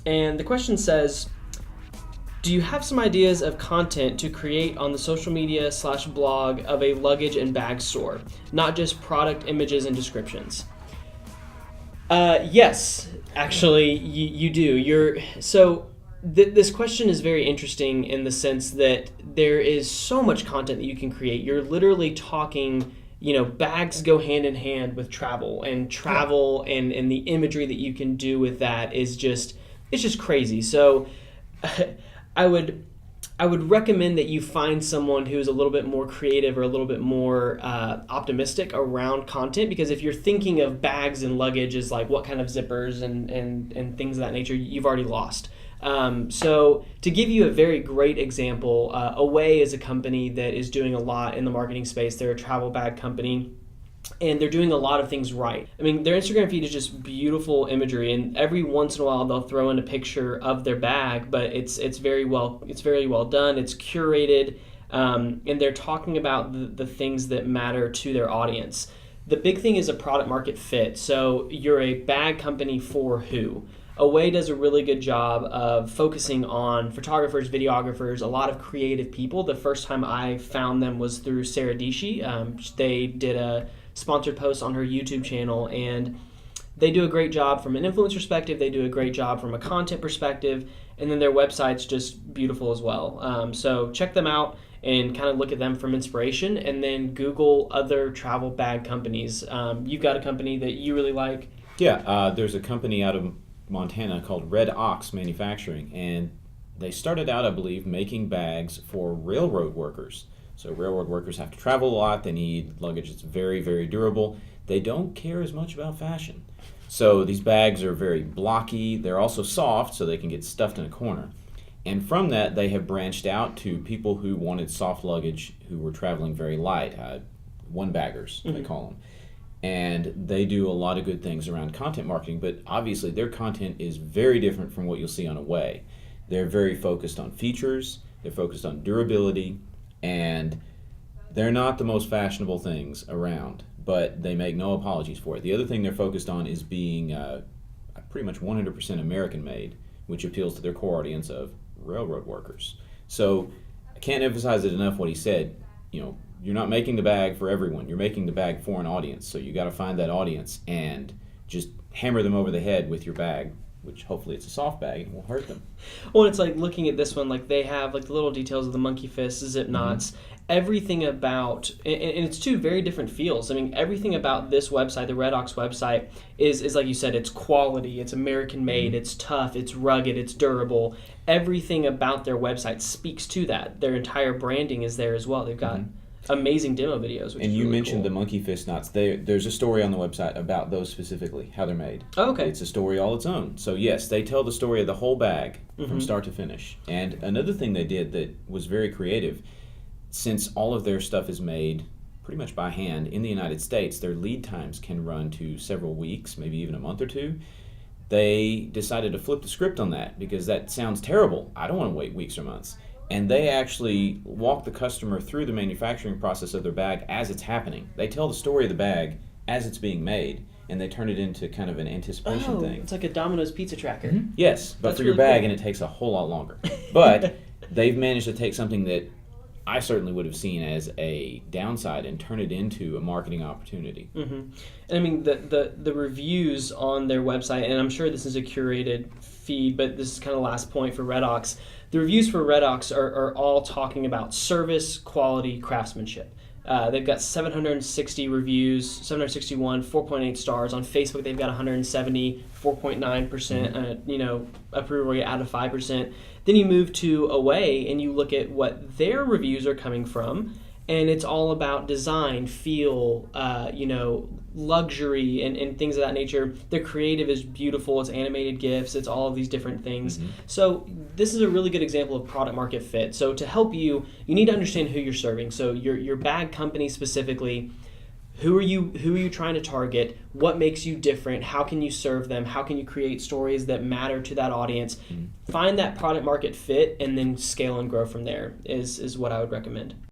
And the question says, do you have some ideas of content to create on the social media / blog of a luggage and bag store, not just product images and descriptions? Yes, actually, you do. This question is very interesting in the sense that there is so much content that you can create. You're literally talking, bags go hand in hand with travel, and the imagery that you can do with that is just crazy. So I would recommend that you find someone who's a little bit more creative or a little bit more optimistic around content, because if you're thinking of bags and luggage as like what kind of zippers and things of that nature, you've already lost. So to give you a very great example, Away is a company that is doing a lot in the marketing space. They're a travel bag company, and they're doing a lot of things right. I mean, their Instagram feed is just beautiful imagery, and every once in a while they'll throw in a picture of their bag, but it's very well done. It's curated, and they're talking about the things that matter to their audience. The big thing is a product market fit. So you're a bag company for who? Away does a really good job of focusing on photographers, videographers, a lot of creative people. The first time I found them was through Sarah Dishi. They did a sponsored post on her YouTube channel, and they do a great job from an influence perspective. They do a great job from a content perspective, and then their website's just beautiful as well. So check them out and kind of look at them from inspiration, and then Google other travel bag companies. You've got a company that you really like. Yeah, there's a company out of Montana called Red Ox Manufacturing, and they started out, I believe, making bags for railroad workers. So railroad workers have to travel a lot. They need luggage that's very, very durable. They don't care as much about fashion. So these bags are very blocky. They're also soft, so they can get stuffed in a corner. And from that, they have branched out to people who wanted soft luggage, who were traveling very light, one-baggers, they call them. And they do a lot of good things around content marketing, but obviously their content is very different from what you'll see on Away. They're very focused on features, they're focused on durability, and they're not the most fashionable things around, but they make no apologies for it. The other thing they're focused on is being pretty much 100% American-made, which appeals to their core audience of railroad workers. So I can't emphasize it enough what he said. You're not making the bag for everyone. You're making the bag for an audience. So you got to find that audience and just hammer them over the head with your bag, which hopefully it's a soft bag and won't hurt them. Well, it's like looking at this one, like they have like the little details of the monkey fist, the zip knots, everything about, and it's two very different feels. I mean, everything about this website, the Red Ox website, is like you said, it's quality, it's American made, it's tough, it's rugged, it's durable. Everything about their website speaks to that. Their entire branding is there as well. They've got amazing demo videos. Which and is you really mentioned cool. the monkey fist knots. There's a story on the website about those specifically, how they're made. Oh, okay. It's a story all its own. So yes, they tell the story of the whole bag from start to finish. And another thing they did that was very creative, since all of their stuff is made pretty much by hand in the United States, their lead times can run to several weeks, maybe even a month or two. They decided to flip the script on that because that sounds terrible. I don't want to wait weeks or months. And they actually walk the customer through the manufacturing process of their bag as it's happening. They tell the story of the bag as it's being made, and they turn it into kind of an anticipation thing. It's like a Domino's pizza tracker. Yes, but That's for your really bag, cool. and it takes a whole lot longer. But they've managed to take something that I certainly would have seen as a downside and turn it into a marketing opportunity. And I mean, the reviews on their website, and I'm sure this is a curated feed, but this is kind of last point for Red Ox. The reviews for Red Ox are all talking about service, quality, craftsmanship. They've got 760 reviews, 761, 4.8 stars. On Facebook, they've got 170, 4.9%, approval rate out of 5%. Then you move to Away and you look at what their reviews are coming from, and it's all about design, feel, luxury, and things of that nature. Their creative is beautiful. It's animated GIFs. It's all of these different things. So this is a really good example of product market fit. So to help you, you need to understand who you're serving. So your bag company specifically, who are you trying to target? What makes you different? How can you serve them? How can you create stories that matter to that audience? Find that product market fit and then scale and grow from there is what I would recommend.